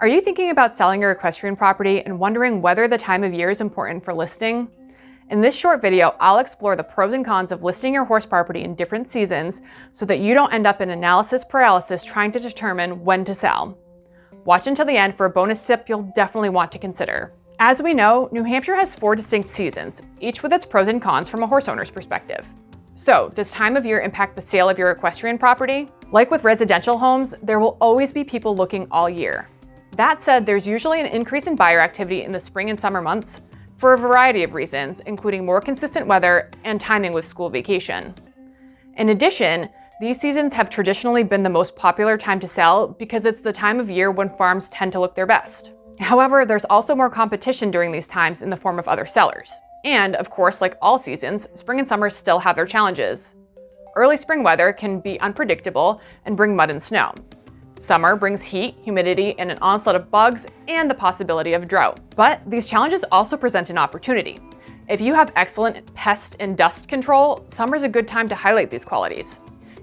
Are you thinking about selling your equestrian property and wondering whether the time of year is important for listing? In this short video, I'll explore the pros and cons of listing your horse property in different seasons so that you don't end up in analysis paralysis trying to determine when to sell. Watch until the end for a bonus tip you'll definitely want to consider. As we know, New Hampshire has 4 distinct seasons, each with its pros and cons from a horse owner's perspective. So, does time of year impact the sale of your equestrian property? Like with residential homes, there will always be people looking all year. That said, there's usually an increase in buyer activity in the spring and summer months for a variety of reasons, including more consistent weather and timing with school vacation. In addition, these seasons have traditionally been the most popular time to sell because it's the time of year when farms tend to look their best. However, there's also more competition during these times in the form of other sellers. And, of course, like all seasons, spring and summer still have their challenges. Early spring weather can be unpredictable and bring mud and snow. Summer brings heat, humidity, and an onslaught of bugs and the possibility of drought. But these challenges also present an opportunity. If you have excellent pest and dust control, summer's a good time to highlight these qualities.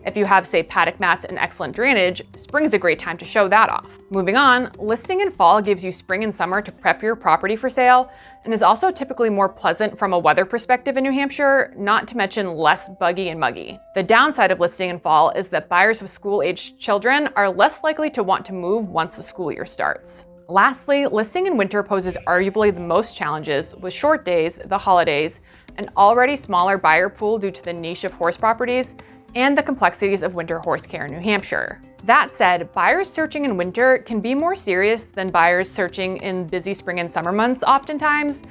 If you have, say, paddock mats and excellent drainage, spring's a great time to show that off. Moving on, listing in fall gives you spring and summer to prep your property for sale and is also typically more pleasant from a weather perspective in New Hampshire, not to mention less buggy and muggy. The downside of listing in fall is that buyers with school-aged children are less likely to want to move once the school year starts. Lastly, listing in winter poses arguably the most challenges with short days, the holidays, an already smaller buyer pool due to the niche of horse properties, and the complexities of winter horse care in New Hampshire. That said, buyers searching in winter can be more serious than buyers searching in busy spring and summer months oftentimes,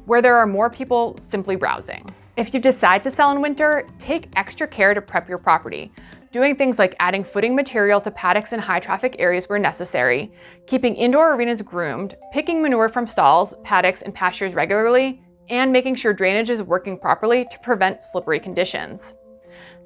where there are more people simply browsing. If you decide to sell in winter, take extra care to prep your property, doing things like adding footing material to paddocks in high traffic areas where necessary, keeping indoor arenas groomed, picking manure from stalls, paddocks, and pastures regularly, and making sure drainage is working properly to prevent slippery conditions.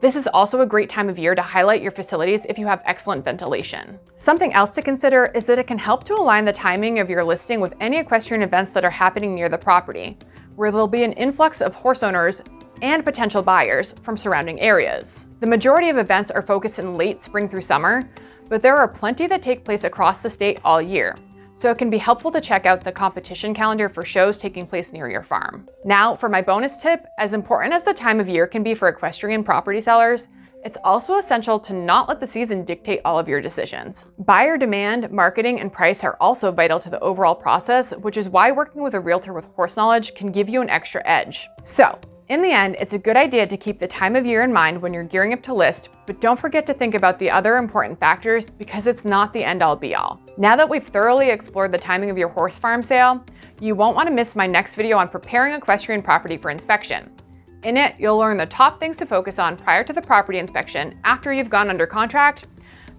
This is also a great time of year to highlight your facilities if you have excellent ventilation. Something else to consider is that it can help to align the timing of your listing with any equestrian events that are happening near the property, where there'll be an influx of horse owners and potential buyers from surrounding areas. The majority of events are focused in late spring through summer, but there are plenty that take place across the state all year. So it can be helpful to check out the competition calendar for shows taking place near your farm. Now, for my bonus tip, as important as the time of year can be for equestrian property sellers, it's also essential to not let the season dictate all of your decisions. Buyer demand, marketing, and price are also vital to the overall process, which is why working with a realtor with horse knowledge can give you an extra edge. So, in the end, it's a good idea to keep the time of year in mind when you're gearing up to list, but don't forget to think about the other important factors because it's not the end-all be-all. Now that we've thoroughly explored the timing of your horse farm sale, you won't want to miss my next video on preparing equestrian property for inspection. In it, you'll learn the top things to focus on prior to the property inspection after you've gone under contract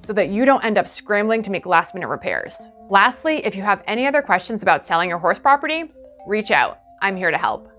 so that you don't end up scrambling to make last-minute repairs. Lastly, if you have any other questions about selling your horse property, reach out. I'm here to help.